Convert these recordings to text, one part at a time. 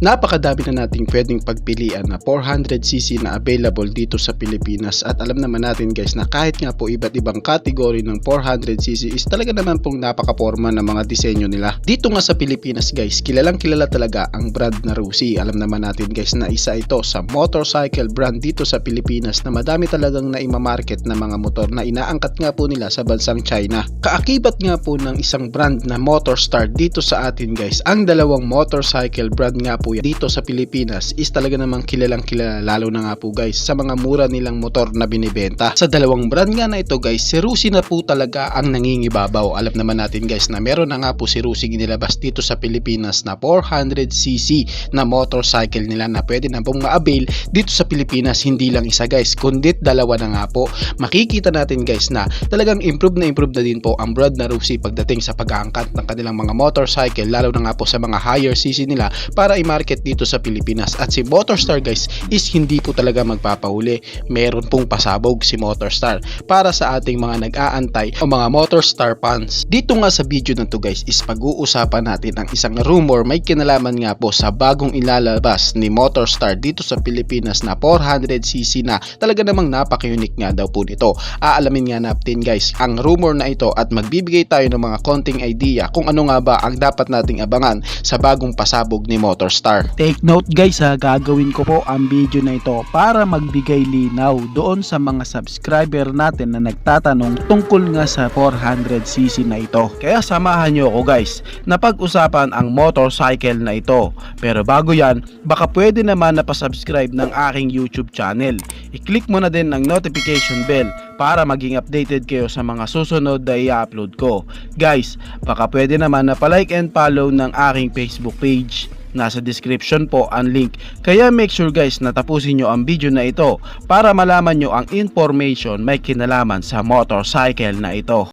napakadami na nating pwedeng pagpilian na 400cc na available dito sa Pilipinas, at alam naman natin guys na kahit nga po iba't ibang category ng 400cc is talaga naman pong napakaporma ng mga disenyo nila. Dito nga sa Pilipinas guys, kilalang kilala talaga ang brand na Rusi. Alam naman natin guys na isa ito sa motorcycle brand dito sa Pilipinas na madami talagang naimamarket na mga motor na inaangkat nga po nila sa bansang China. Kaakibat nga po ng isang brand na Motorstar dito sa atin guys, ang dalawang motorcycle brand nga po yan dito sa Pilipinas is talaga namang kilalang kilala, lalo na nga po guys sa mga mura nilang motor na binibenta. Sa dalawang brand nga na ito guys, si Rusi na po talaga ang nangingibabaw. Alam naman natin guys na meron na nga po si Rusi ginilabas dito sa Pilipinas na 400cc na motorcycle nila na pwede na pong ma-avail dito sa Pilipinas. Hindi lang isa guys, kundi dalawa na nga po. Makikita natin guys na talagang improve na din po ang brand na Rusi pagdating sa pag-aangkat ng kanilang mga motorcycle, lalo na nga po sa mga higher cc nila para i-market dito sa Pilipinas. At si Motorstar guys is hindi po talaga magpapahuli, meron pong pasabog si Motorstar para sa ating mga nag-aantay o mga Motorstar fans. Dito nga sa video na to guys is pag-uusapan natin ang isang rumor may kinalaman nga po sa bagong ilalabas ni Motorstar dito sa Pilipinas na 400cc na talaga namang napaka-unique nga daw po nito. Aalamin nga natin guys ang rumor na ito at magbibigay tayo ng mga konting idea kung ano nga ba ang dapat nating abangan sa bagong pasabog ni Motorstar. Take note guys ha, gagawin ko po ang video na ito para magbigay linaw doon sa mga subscriber natin na nagtatanong tungkol nga sa 400cc na ito. Kaya samahan nyo ako guys na pag-usapan ang motorcycle na ito. Pero bago yan, baka pwede naman na pa-subscribe ng aking YouTube channel. I-click mo na din ang notification bell para maging updated kayo sa mga susunod na i-upload ko. Guys, baka pwede naman na pa-like and follow ng aking Facebook page. Nasa description po ang link. Kaya make sure guys na tapusin nyo ang video na ito para malaman nyo ang information may kinalaman sa motorcycle na ito.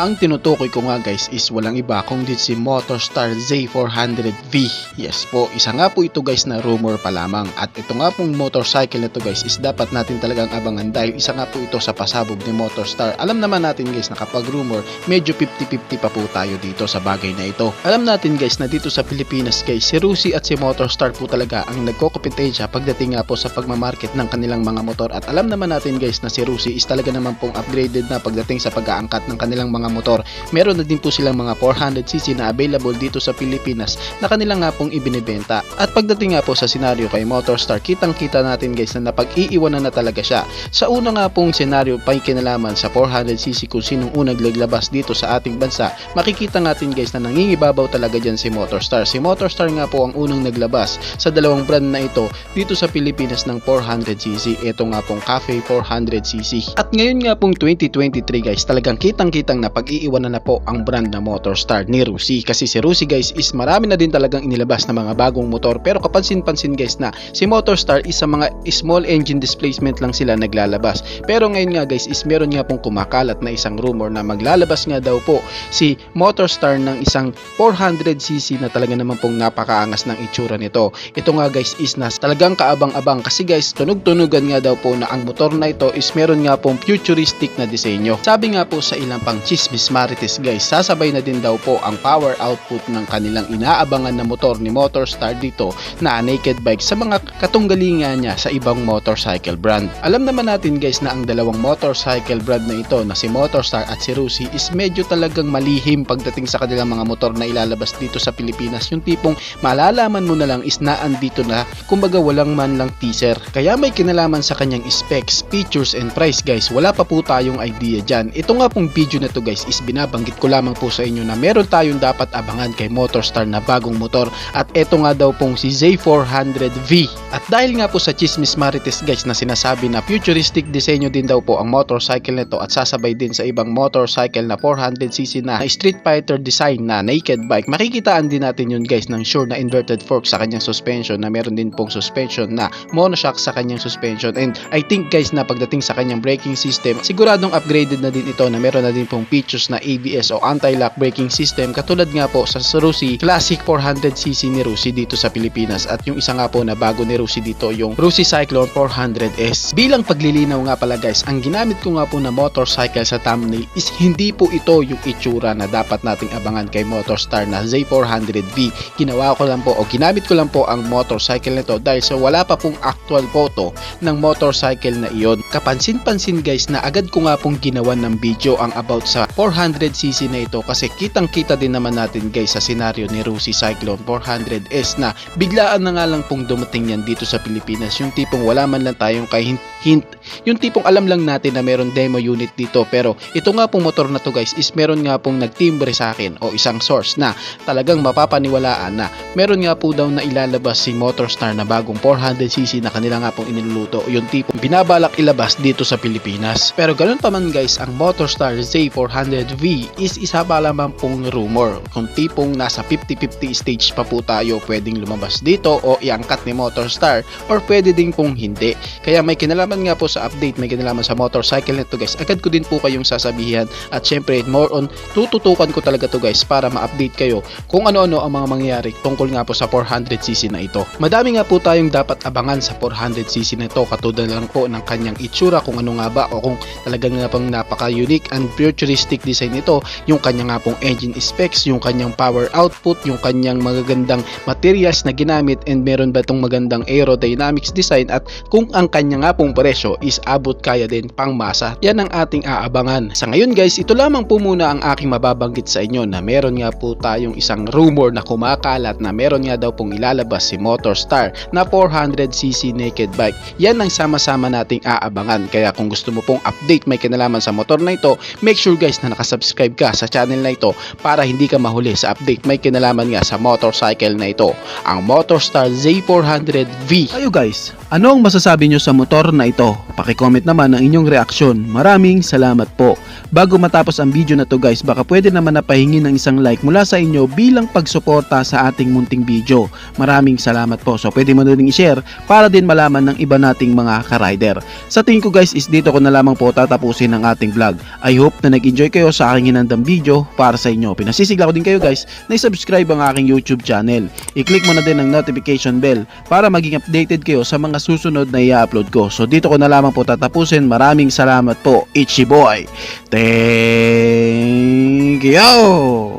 Ang tinutukoy ko nga guys is walang iba kundi si Motorstar Z400V. Yes po, isa nga po ito guys na rumor pa lamang. At ito nga pong motorcycle na to guys is dapat natin talagang abangan dahil isa nga po ito sa pasabog ni Motorstar. Alam naman natin guys na kapag rumor, medyo 50-50 pa po tayo dito sa bagay na ito. Alam natin guys na dito sa Pilipinas guys, si Rusi at si Motorstar po talaga ang nagkokompetensya pagdating nga po sa pagmamarket ng kanilang mga motor. At alam naman natin guys na si Rusi is talaga naman pong upgraded na pagdating sa pag-aangkat ng kanilang mga motor. Meron na din po silang mga 400cc na available dito sa Pilipinas na kanila nga pong ibinibenta. At pagdating nga po sa senaryo kay Motorstar, kitang-kita natin guys na napag-iiwanan na talaga siya. Sa una nga pong senaryo pa'y kinalaman sa 400cc kung sinong unang naglabas dito sa ating bansa, makikita natin guys na nangingibabaw talaga dyan si Motorstar. Si Motorstar nga po ang unang naglabas sa dalawang brand na ito dito sa Pilipinas ng 400cc. Ito nga pong Cafe 400cc. At ngayon nga pong 2023 guys, talagang kitang-kitang napag-iiwanan na po ang brand na Motorstar ni Rusi. Kasi si Rusi guys is marami na din talagang inilabas na mga bagong motor, pero kapansin-pansin guys na si Motorstar is sa mga small engine displacement lang sila naglalabas. Pero ngayon nga guys is meron nga pong kumakalat na isang rumor na maglalabas nga daw po si Motorstar ng isang 400cc na talaga naman pong napakaangas ng itsura nito. Ito nga guys is talagang kaabang-abang kasi guys tunog-tunugan nga daw po na ang motor na ito is meron nga pong futuristic na disenyo. Sabi nga po sa ilang pang chismis marites guys, sasabay na din daw po ang power output ng kanilang inaabangan na motor ni Motorstar dito na naked bike sa mga katunggalingan niya sa ibang motorcycle brand. Alam naman natin guys na ang dalawang motorcycle brand na ito na si Motorstar at si Rusi is medyo talagang malihim pagdating sa kanilang mga motor na ilalabas dito sa Pilipinas. Yung tipong malalaman mo na lang is naandito na, kumbaga walang man lang teaser. Kaya may kinalaman sa kanyang specs, features and price guys, wala pa po tayong idea dyan. Ito nga pong video na to guys guys is binabanggit ko lamang po sa inyo na meron tayong dapat abangan kay Motorstar na bagong motor, at eto nga daw pong si Z400V. At dahil nga po sa chismis marites guys na sinasabi na futuristic disenyo din daw po ang motorcycle nito at sasabay din sa ibang motorcycle na 400cc na Street Fighter design na naked bike, makikitaan din natin yun guys ng sure na inverted fork sa kanyang suspension, na meron din pong suspension na monoshock sa kanyang suspension, and I think guys na pagdating sa kanyang braking system, siguradong upgraded na din ito, na meron na din pong features na ABS o anti-lock braking system katulad nga po sa Rusi Classic 400cc ni Rusi dito sa Pilipinas, at yung isa nga po na bago ni Rusi dito yung Rusi Cyclone 400S. Bilang paglilinaw nga pala guys, ang ginamit ko nga po na motorcycle sa thumbnail is hindi po ito yung itsura na dapat nating abangan kay Motorstar na Z400V. Ginawa ko lang po o ginamit ko lang po ang motorcycle nito dahil sa wala pa pong actual photo ng motorcycle na iyon. Kapansin-pansin guys na agad ko nga pong ginawan ng video ang about sa 400cc na ito, kasi kitang-kita din naman natin guys sa senaryo ni Rusi Cyclone 400S na biglaan na nga lang pong dumating yan dito sa Pilipinas. Yung tipong wala man lang tayong kahit hint, yung tipong alam lang natin na meron demo unit dito, pero ito nga pong motor na to guys is meron nga pong nagtimbre sa akin o isang source na talagang mapapaniwalaan na meron nga po daw na ilalabas si Motorstar na bagong 400cc na kanila nga pong iniluluto, yung tipong binabalak ilabas dito sa Pilipinas. Pero ganun pa man guys, ang Motorstar Z400V is isa pa lamang pong rumor, kung tipong nasa 50-50 stage pa po tayo pwedeng lumabas dito o iangkat ni Motorstar, or pwede din pong hindi. Kaya may kinalaman nga po sa update, may kinalaman sa motorcycle nito guys, agad ko din po kayong sasabihan, at syempre more on tututukan ko talaga to guys para ma-update kayo kung ano-ano ang mga mangyayari tungkol nga po sa 400cc na ito. Madami nga po tayong dapat abangan sa 400cc na ito, katulad lang po ng kanyang itsura, kung ano nga ba o kung talagang nga pang napaka-unique and futuristic design nito, yung kanyang nga pong engine specs, yung kanyang power output, yung kanyang magagandang materials na ginamit, and meron ba itong magandang aerodynamics design, at kung ang kanya nga pong presyo is abot kaya din pang masa. Yan ang ating aabangan. Sa ngayon guys, ito lamang po muna ang aking mababanggit sa inyo, na meron nga po tayong isang rumor na kumakalat na meron nga daw pong ilalabas si Motorstar na 400cc naked bike. Yan ang sama-sama nating aabangan. Kaya kung gusto mo pong update may kinalaman sa motor na ito, make sure guys na nakasubscribe ka sa channel na ito para hindi ka mahuli sa update may kinalaman nga sa motorcycle na ito, ang Motorstar Z400V. Ayo guys, ano ang masasabi nyo sa motor na ito? Paki-comment naman ang inyong reaksyon. Maraming salamat po. Bago matapos ang video na to guys, baka pwede naman napahingi ng isang like mula sa inyo bilang pagsuporta sa ating munting video. Maraming salamat po. So pwede mo na rin i-share para din malaman ng iba nating mga ka-rider. Sa tingin ko guys is dito ko na lamang po tatapusin ang ating vlog. I hope na nag-enjoy kayo sa aking hinandang video para sa inyo. Pinasisigla ko din kayo guys na i-subscribe ang aking YouTube channel. I-click mo na din ang notification bell para maging updated kayo sa mga susunod na i-upload ko. So dito ko na lamang po tatapusin. Maraming salamat po. Ichi boy. Thank you!